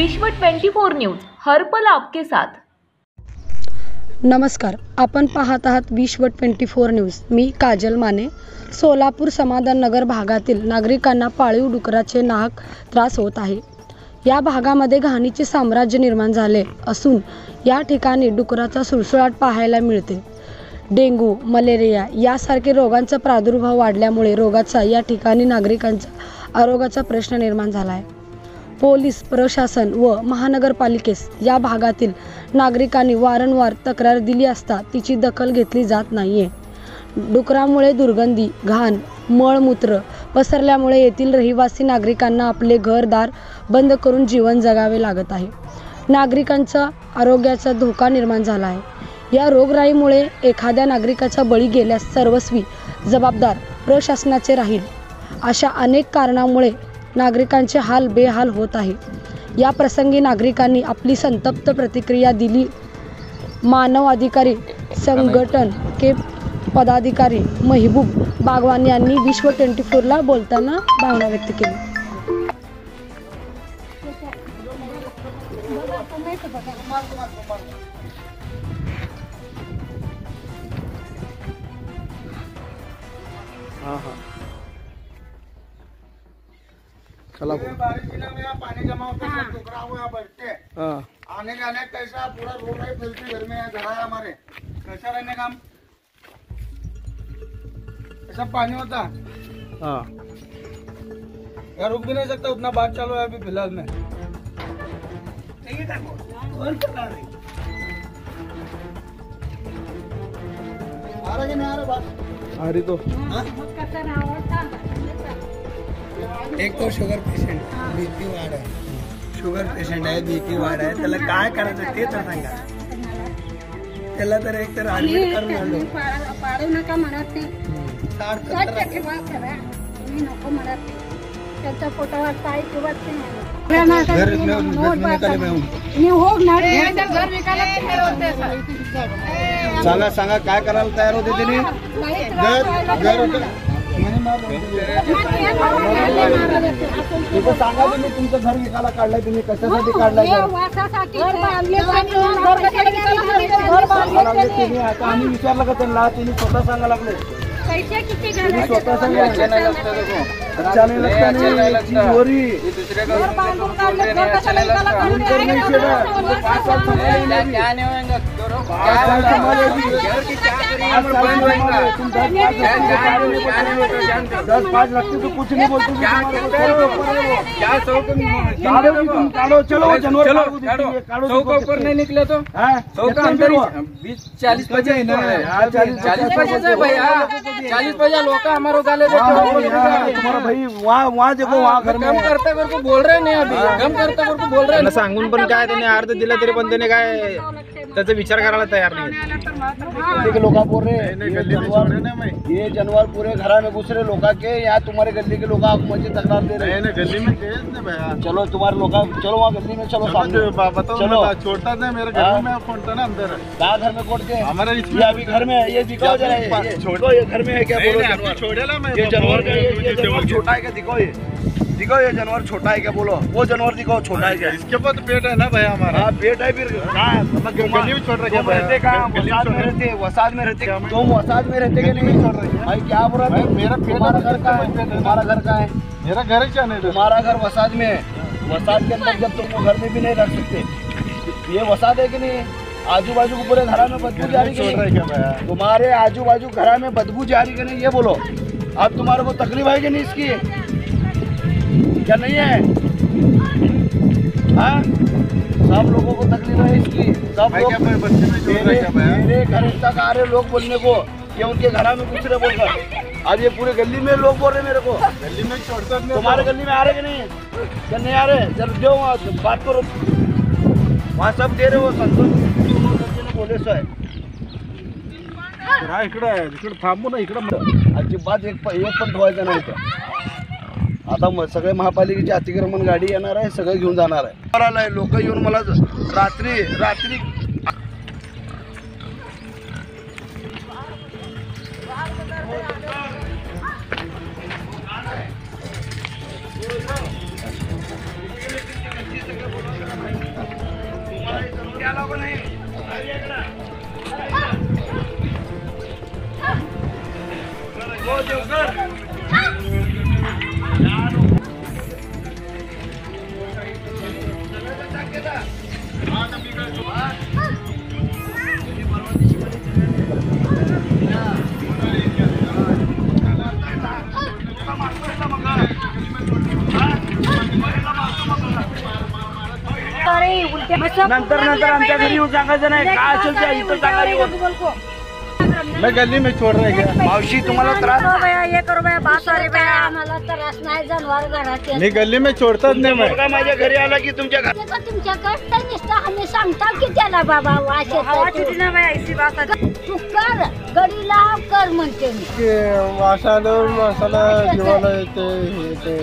विश्व 24 न्यूज हर पल आपके साथ। नमस्कार, आपण पाहत आहात विश्व 24 न्यूज। मी काजल माने। सोलापूर समाधान नगर भागातील नागरिकांना पाळीव डुकराचे नाहक त्रास होत आहे। या भागामध्ये घाणीचे साम्राज्य निर्माण झाले असून या ठिकाणी डुकराचा सुळसुळाट पाहायला मिळते। डेंग्यू, मलेरिया यासारखे रोगांचा प्रादुर्भाव वाढल्यामुळे रोगाचा या ठिकाणी नागरिकांचा आरोग्याचा प्रश्न निर्माण झाला आहे। पोलीस प्रशासन व महानगरपालिकेस या भागातील नागरिकांनी वारंवार तक्रार दिली असता तिची दखल घेतली जात नाहीये। डुकरामुळे दुर्गंधी, घाण, मळमूत्र पसरल्यामुळे येथील रहिवासी नागरिकांना आपले घरदार बंद करून जीवन जगावे लागत आहे। नागरिकांचा आरोग्याचा धोका निर्माण झाला आहे। या रोगराईमुळे एखाद्या नागरिकाचा बळी गेल्यास सर्वस्वी जबाबदार प्रशासनाचे राहील। अशा अनेक कारणामुळे नागरिकांचे हाल बेहाल होत आहे। या प्रसंगी नागरिकांनी आपली संतप्त प्रतिक्रिया दिली। मानव अधिकारी संघटन के पदाधिकारी महबूब बागवान यांनी विश्व 24 ला बोलताना भावना व्यक्त केली। चला बारिश में यहाँ पानी जमा होता है, टुकड़ा हुआ यहाँ बैठते हैं। आने जाने कैसा पूरा रोड है, फैलती घर में घर है हमारे, कैसा रहने का हम ऐसा पानी होता यार, रुक भी नहीं सकता, उतना बात चालू है अभी फिलहाल में। आ रहा कि नहीं आ रहा बात? आ रही तो एक तो शुगर पेशंट, बीपी वाढ आहे, शुगर पेशंट आहे, बीपी वाढ आहे, त्याला काय करायचं ते तर सांगा। त्याला तर एक तर ऍडमिट करून आलो, पाडू नका म्हणत ते नको म्हणत त्याचा फोटोवर काय किंवा सांगा काय करायला तयार होते त्यांनी? सांगा तुम्ही तुमचं घर विकायला काढलाय, तुम्ही कशासाठी काढलाय? आता आम्ही विचारलं का त्यांना, तुम्ही स्वतः सांगा लागले, स्वतः सांगा अच्छा नहीं लगता नहीं चोरी दस 5 लगते तो कुछ नहीं बोलते। चलो जानवर के ऊपर नहीं निकले तो 40 पैसे है ना, 40 पैसे से भैया 40 पैसा लोग हमारे गाले तुम्हारा भाई वहाँ देखो, वहाँ घर में कम करते करके बोल रहे नहीं, अभी कम करते करके बोल रहे हैं। सांगून पण काय त्याने अर्ध दिला तरी पण त्याने काय त्याचा विचार करायला तयार नाही। लोग बोल रहे ये जानवर पूरे घर में घुस रहे लोग के, यहाँ तुम्हारे गली के लोग मुझे तकरार दे रहे हैं। गली में चलो तुम्हारे लोग, चलो वहाँ गली में चलो, चलो छोड़ता था मेरे घर में फोन था ना अंदर, क्या घर में कोट के हमारे अभी घर में ये दिखाओ जरा, छोड़ो ये घर में है क्या? बोलो ये जानवर छोटा है क्या? दिखाओ ये ये जानवर छोटा है क्या? बोलो वो जानवर दिखाओ छोटा है क्या? इसके ऊपर तो पेट है ना भाई हमारा। हाँ पेट है, फिर गली में छोड़ रहे क्या? वसाद में रहते, तुम वसाद में रहते कि नहीं छोड़ रहे भाई? क्या बोल रहा है? मेरा तुम्हारा घर का है, तुम्हारा घर का है, मेरा घर ही नहीं, तुम्हारा घर वसाद में है। वसाद के अंदर जब तुम घर में भी नहीं रख सकते, ये वसाद है कि नहीं? आजू बाजू को पूरे घर में बदबू जा रही है, तुम्हारे आजू बाजू घर में बदबू जा रही है नहीं? ये बोलो अब तुम्हारे को तकलीफ है कि नहीं इसकी? क्या नहीं है? हाँ सब लोगों को तकलीफ है इसकी। सब लोग मेरे घर तक आ रहे लोग बोलने को कि उनके घर में घुस रहे बोलकर, अब ये पूरे गली में लोग बोल रहे मेरे को गली में छोड़ता। तुम्हारे गली में आ रहे कि नहीं? क्या नहीं आ रहे? चलो दो वहाँ बात करो, वहाँ सब दे रहे हो, संतोष बोले सो है इकडे थांबू ना, इकडे अजिबात एक पण धुवायचं नाही तर। आता सगळे महापालिकेची अतिक्रमण गाडी येणार आहे, सगळं घेऊन जाणार आहे। लोक येऊन मला रात्री नंतर आमच्या घरी येऊन सांगायचं नाही, काय असेल ते इथं सांगा येऊन. मैं गली में छोड़ रहा क्या? मावशी तुम्हाला त्रास आम्हाला त्रास नाही जनावर घरात मी गली में छोड़ताच नाही मैं. मुलगा माझ्या घरी आला की तुमच्या घरी तुमच्याकडे नुसतं आम्ही सांगता की त्याला बाबा वास तू कर गडी लाव कर म्हणते मी. वासाला मसाला जीवाला येते.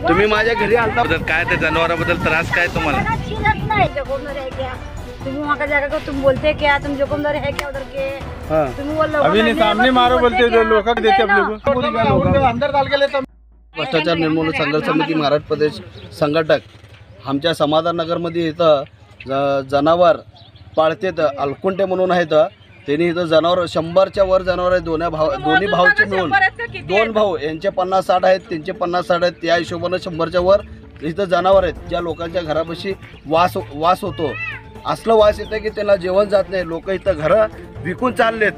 तुम्ही माझ्या घरी आलता. काय ते जनावराबद्दल त्रास काय तुम्हाला? मला शिरत नाही जोकोमदार है क्या तुम्ही वहाँ का जाकर को तुम बोलते क्या तुम जोकोमदार है क्या उधर के तुम्ही बोल अभी नहीं सामने मारो बोलते जो लोग देते अपने को अंदर डाल के लेता. भ्रष्टाचार निर्मूलन संघर्ष समिती महाराष्ट्र प्रदेश संघटक आमच्या समाधाननगरमध्ये इथं जनावर पाळतेत अलकुंटे म्हणून आहेत. त्यांनी इथं जनावर 100च्या वर जनावर आहेत. दोन्ही भाऊचे मिळून 2 भाऊ यांचे 50-60 आहेत, त्यांचे 50-60 आहेत. त्या हिशोबानं 100च्या वर इथं जनावर आहेत. ज्या लोकांच्या घरापाशी वास होतो, असलं वास येतं की त्यांना जेवण जात नाही. लोक इथं घरं विकून चाललेत.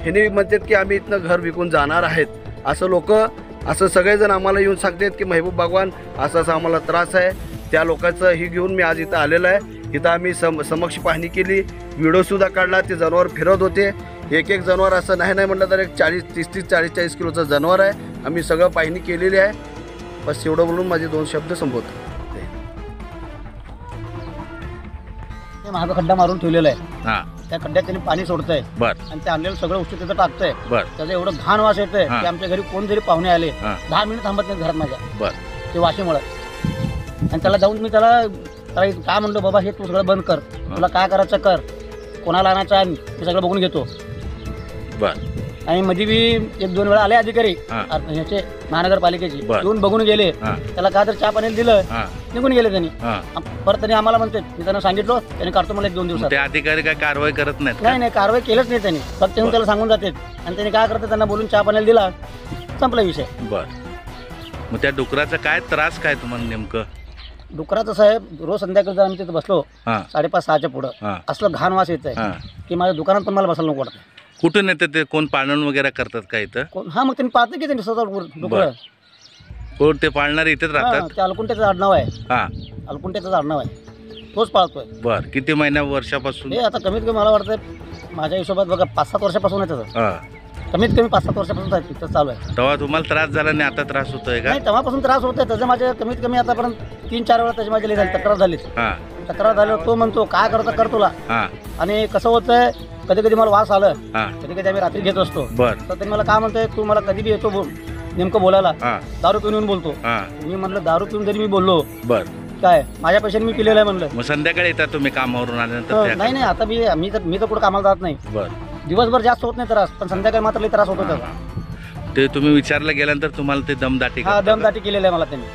ह्यांनी म्हणतात की आम्ही इथनं घर विकून जाणार आहेत. असं सगळेजण आम्हाला येऊन सांगतात की महबूब बागवान असा आम्हाला त्रास आहे. त्या लोकांचं ही घेऊन मी आज इथं आलेलं आहे. इथं आम्ही समक्ष पाहणी केली, व्हिडिओसुद्धा काढला. ते जनावर फिरत होते. एक जनावर असं नाही म्हटलं तर एक 30-40 किलोचं जनावर आहे. आम्ही सगळं पाहणी केलेली आहे. बस एवढं बोलून माझे 2 शब्द संपवतो. मागं खड्डा मारून ठेवलेला आहे. त्या खड्ड्यात त्यांनी पाणी सोडतंय आणि ते आणलेलं सगळं वस्तू तिथं टाकतंय. त्याचं एवढं घाण वास येतंय की आमच्या घरी कोण जरी पाहुणे आले 10 मिनिट थांबत नाही घरात माझ्या ते वाशीमुळे. आणि त्याला जाऊन मी त्याला काय म्हणलो, बाबा हे तू सगळं बंद कर, तुला काय करायचं कर, कोणाला आणायचं आण, मी सगळं बघून घेतो. आणि मध्ये बी 1-2 वेळा आले अधिकारी ह्याचे महानगरपालिकेचे, येऊन बघून गेले. त्याला काय तर चहा पाणी दिलं, निघून गेले त्यांनी. परत त्यांनी आम्हाला म्हणते, मी त्यांना सांगितलं, त्यांनी काढतो मला 1-2 दिवसात. अधिकारी काय कारवाई करत नाहीत? नाही कारवाई केलंच नाही त्यांनी. फक्त येऊन त्याला सांगून जाते आणि त्यांनी काय करते, त्यांना बोलून चहा पाण्याला दिला, संपला विषय. मग त्या डुकराचा काय त्रास काय तुम्हाला नेमकं? डुकराचं साहेब, रोज संध्याकाळी जर आम्ही तिथे बसलो 5:30-6च्या पुढं असलं घाण वास येत आहे की माझ्या दुकानात पण मला बसायला नको वाटतं. कुठून येते ते? कोण पाळण वगैरे करतात का इथं? हा, मग त्यांनी पाहतं की त्यांनी स्वतः डुकरं. कोण ते पाळणारे इथेच राहतात? ते अलकुंट्याचं आडनाव आहे. अलकुंट्याचं आडनाव आहे, तोच पाळतोय. किती वर्षापासून? हे आता कमीत कमी मला वाटतं माझ्या हिशोबात बघा 5-7 वर्षापासून आहे त्याचं. कमीत कमी 5-7 वर्षापासून तिथं चालू आहे. तेव्हा तुम्हाला त्रास झाला नाही, आता त्रास होतोय का? नाही, तेव्हापासून त्रास होतोय. त्याचं माझ्या कमीत कमी आतापर्यंत 3-4 वेळा त्याची माझी तक्रार झाली. तक्रार झाल्यावर तो म्हणतो काय करता कर तुला. आणि कसं होतंय, कधी कधी मला वास आलं, कधी कधी आम्ही रात्री घेत असतो. तर त्यांनी मला काय म्हणतोय, तू मला कधी बी येतो नेमकं बोलायला, दारू पिऊन येऊन बोलतो. मी म्हणलं दारू पिऊन जरी मी बोललो काय, माझ्या पैशाने मी पिलेलं आहे म्हणलं. मग संध्याकाळी येतात तुम्ही कामावरून आल्यानंतर? नाही आता मी तर कुठं कामाला जात नाही. दिवसभर जास्त होत नाही त्रास, पण संध्याकाळी मात्र लई त्रास होतो त्याचा. ते तुम्ही विचारलं गेल्यानंतर तुम्हाला ते दमदाटी? हा, दमदाटी केलेलं आहे मला त्यांनी.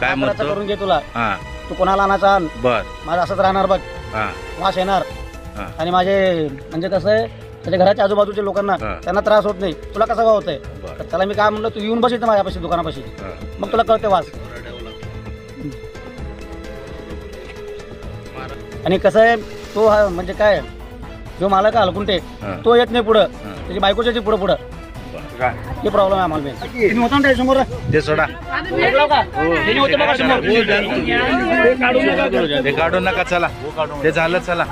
काय म्हणतो, करून घे तुला, तू कोणाला आणायचा आण, माझं असंच राहणार बघ, वास येणार. आणि माझे म्हणजे कसं आहे, त्याच्या घराच्या आजूबाजूच्या लोकांना त्यांना त्रास होत नाही, तुला कसं काय होतंय. तर त्याला मी काय म्हणलं, तू येऊन बस इथं माझ्यापाशी दुकानापाशी, मग तुला कळते वास. आणि कसं आहे, तो हा म्हणजे काय, जो मालक आहे अलकुंटे, तो येत नाही पुढं, त्याची बायकोच्या पुढं हे प्रॉब्लेम आहे आम्हाला. समोर ते सोडा, ते काढू नका. चला ते झालं, चला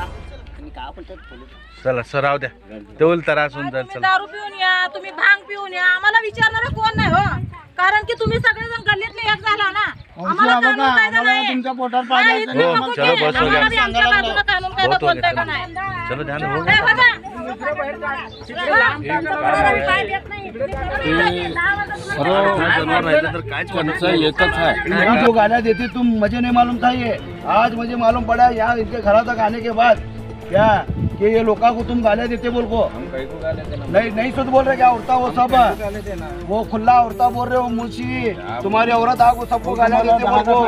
सर राहू द्या. ते उल त्रास होऊन जाईल. दारू पिऊन या, तुम्ही भांग पिऊन या, आम्हाला विचारणारा कोण नाही हो. कारण की तुम्ही सगळेजण गल्लीतले एक झाला ना. आम्हाला कानून कायदा नाही. तुमच्या पोटात नाही, इथले हो, नको चलो केलं. बस हो आम्हाला गया. बी आमच्या बाजूला कानून कायदा बहुत हो बोलताय गया. का नाही. चलो ध्यान हो. ए, बघा. एकच है. जो गालियाँ देती तुम मुझे नहीं मालूम था, ये आज मुझे मालूम पड़ा। यहाँ इनके घर तक आने के बाद क्या कि ये लोग को तुम गालियाँ देते बोल को नहीं शुद्ध बोल रहे क्या औरता वो सब वो खुला औरता बोल रहे हो मुंशी तुम्हारी औरत आग वो सबको गालियाँ देते बोल को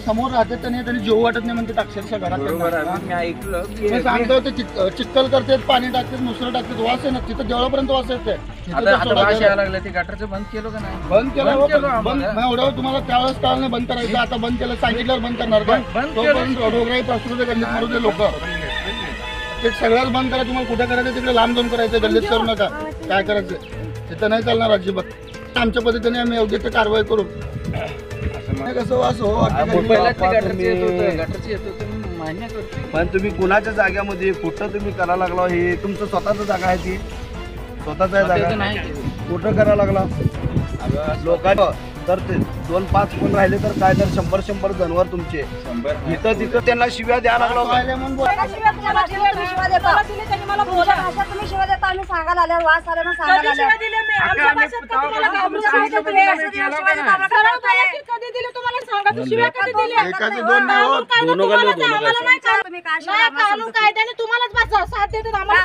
समोर राहते त्यांनी जेव वाटत नाही म्हणते अक्षरशः घरात सांगतो ते चिक्कल करतात पाणी टाकतात मुसरं टाकतात वास आहे ना तिथं जेवढापर्यंत वास येते बंद केलं एवढं तुम्हाला त्यावेळेस काळ नाही बंद करायचं आता बंद केलं सांगितल्यावर बंद करणार का तोपर्यंत रोगराई प्रसृत गल्लीत मरू दे लोक ते सगळ्याच बंद करा तुम्हाला कुठे करायचं तिकडे लांब जाऊन करायचं गल्लीत करू नका काय करायचं तिथं नाही चालणार अजिबात आमच्या पद्धतीने आम्ही योग्य ते कारवाई करू कसं वास हो पण तुम्ही कुणाच्या जाग्यामध्ये कुठं तुम्ही करायला लागला हे तुमचं स्वतःच जागा आहे ती स्वतःच आहे जागा कुठं करायला लागला लोकांना तर ते 2-5 कोण राहिले तर काय तर 100 जनावर तुमचे इथं तिथं त्यांना शिव्या द्यायला लागला तुम्ही शिवाय देता आम्ही सांगायला आल्यावर वास आला म्हणून सांगायला आल्यावर कायद्याने तुम्हालाच साथ देतात आम्हाला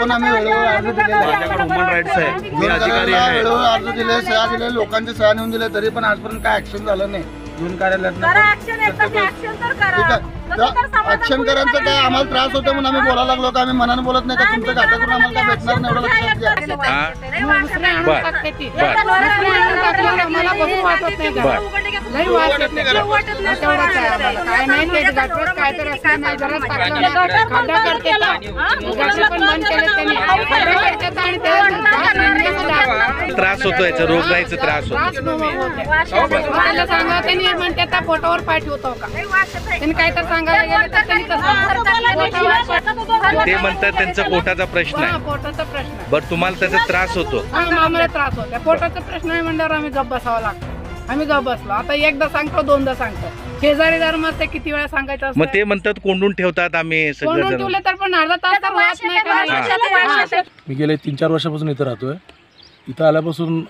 पण आम्ही अर्ज दिले सह्या दिले लोकांचे सह्या नेऊन दिले तरी पण आजपर्यंत काय ऍक्शन झालं नाही घेऊन कार्यालयात ऍक्शन करायचं काय आम्हाला त्रास होतो म्हणून आम्ही बोलायला लागलो का आम्ही मनाने बोलत नाही का तुमच्या घाटा करून आम्हाला काय भेटणार नाही एवढं लक्षात त्रास होतो याचा रोगराईचा त्रास होतो सांगा त्यांनी म्हणते त्या फोटोवर पाठवतो का त्यांनी काय तर सांगायला गेलं तर ते म्हणतात त्यांचा पोटाचा प्रश्न आहे पोटाचा प्रश्न बरं तुम्हाला त्याचा त्रास होतो आम्हाला त्रास होतो पोटाचा प्रश्न आहे म्हणल्यावर आम्ही गप्प बसावं लागतो आम्ही गप्प बसलो आता एकदा सांगतो दोनदा सांगतो शेजारीदार मग ते किती वेळा सांगायचं मग ते म्हणतात कोंडून ठेवतात आम्ही सगळं ठेवले तर पण अर्धा तास तर वास नाही का मी गेले 3-4 वर्षापासून इथं राहतोय इथं आल्यापासून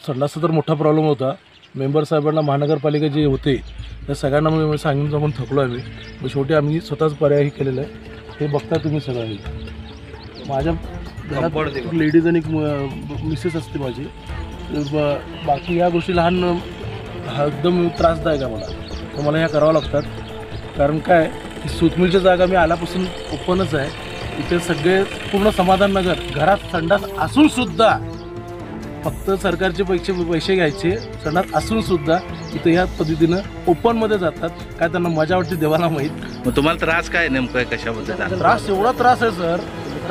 सडलाचा तर मोठा प्रॉब्लेम होता मेंबर साहेबांना महानगरपालिका जे होते त्या सगळ्यांना मी सांगून जाऊन थकलो आहे मग शेवटी आम्ही स्वतःच पर्याय केलेलं आहे हे बघता तुम्ही सगळं माझ्या घरात एक लेडीज आणि एक मिसेस असते माझी बाकी ह्या गोष्टी लहान एकदम त्रासदायक आहे तर मला ह्या करावं लागतात कारण काय की सुतमिलच्या जागा मी आल्यापासून ओपनच आहे इथे सगळे पूर्ण समाधान नगर घरात संडास असून सुद्धा फक्त सरकारचे पैसे घ्यायचे संडास असून सुद्धा इथे ह्या पद्धतीनं ओपनमध्ये जातात काय त्यांना मजा वाटते देवाला माहीत मग तुम्हाला त्रास काय नेमकं कशाबद्दल त्रास एवढा त्रास आहे सर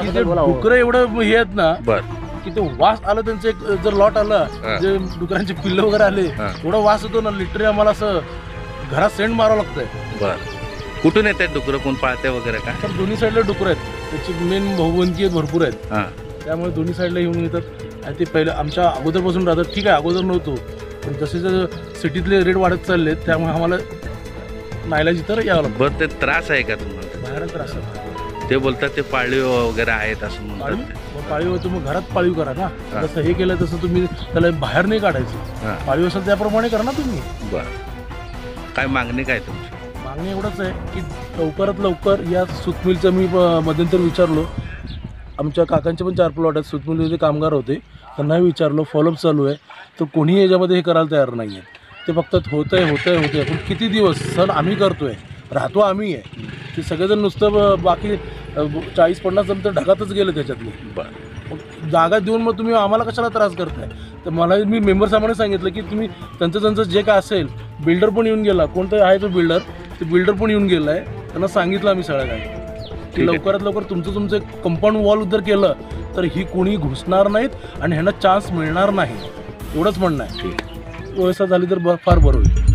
की ते डुकरं एवढं हे आहेत ना बर की ते वास आलं त्यांचं एक जर लॉट आलं जे डुकरांची पिल्लं वगैरे आले एवढा वास येतो ना लिटरली आम्हाला असं घरात सेंट मारावं लागतंय बर कुठून येतात डुकरं कोण पाळते वगैरे काय तर दोन्ही साईडला डुकरं आहेत त्याची मेन बहुवंती आहेत भरपूर आहेत त्यामुळे दोन्ही साईडला येऊन येतात आणि ते पहिलं आमच्या अगोदरपासून राहतात ठीक आहे अगोदर नव्हतो पण जसे सिटीतले रेट वाढत चालले त्यामुळे आम्हाला नाईलाज इथं यावं लागतं बरं ते त्रास आहे का तुम्हाला बाहेर त्रास आहे ते बोलतात ते पाळीव वगैरे आहेत असं म्हणतात पाळीव तुम्ही घरात पाळीव करा ना जसं हे केलं तसं तुम्ही त्याला बाहेर नाही काढायचं पाळीव असेल त्याप्रमाणे करा ना तुम्ही बरं काय मागणी काय तुमची मागणी एवढंच आहे की लवकरात लवकर या सुतमिलचं मी मध्यंतर विचारलो आमच्या काकांचे पण 4 प्लॉट आहेत सुतमिलचे कामगार होते त्यांनाही विचारलो फॉलोअप चालू आहे तर कोणीही याच्यामध्ये हे करायला तयार नाही आहे ते फक्त होतंय पण किती दिवस सण आम्ही करतोय राहतो आम्ही आहे ते सगळेजण नुसतं बाकी 40-50 जण तर ढगातच गेले त्याच्यातले बरं जागा देऊन मग तुम्ही आम्हाला कशाला त्रास करताय तर मला मी मेंबर साहेबांनी सांगितलं की तुम्ही त्यांचं जे काय असेल बिल्डर पण येऊन गेला कोणतं आहे तो बिल्डर ते बिल्डर पण येऊन गेला आहे त्यांना सांगितलं आम्ही सगळ्या काय की लवकरात लवकर तुमचं कंपाऊंड वॉल जर केलं तर ही कोणी घुसणार नाहीत आणि ह्यांना चान्स मिळणार नाही एवढंच म्हणणं आहे व्यवस्था झाली तर फार बरं होईल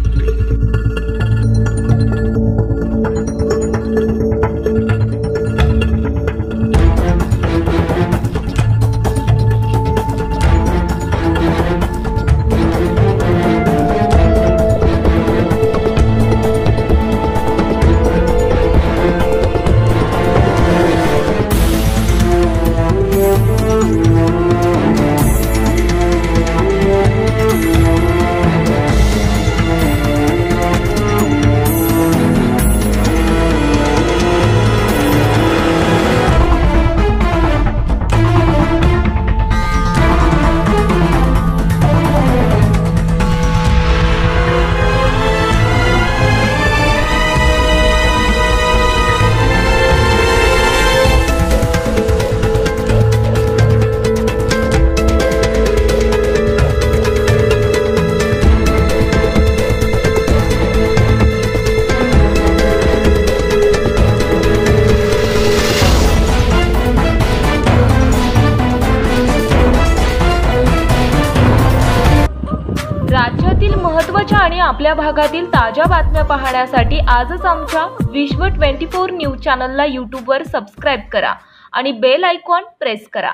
राज्यातील महत्त्वाच्या आणि आपल्या भागातील ताज्या बातम्या पाहण्यासाठी आजच आमच्या विश्व 24 न्यूज चॅनलला यूट्यूबवर सबस्क्राईब करा आणि बेल आयकॉन प्रेस करा.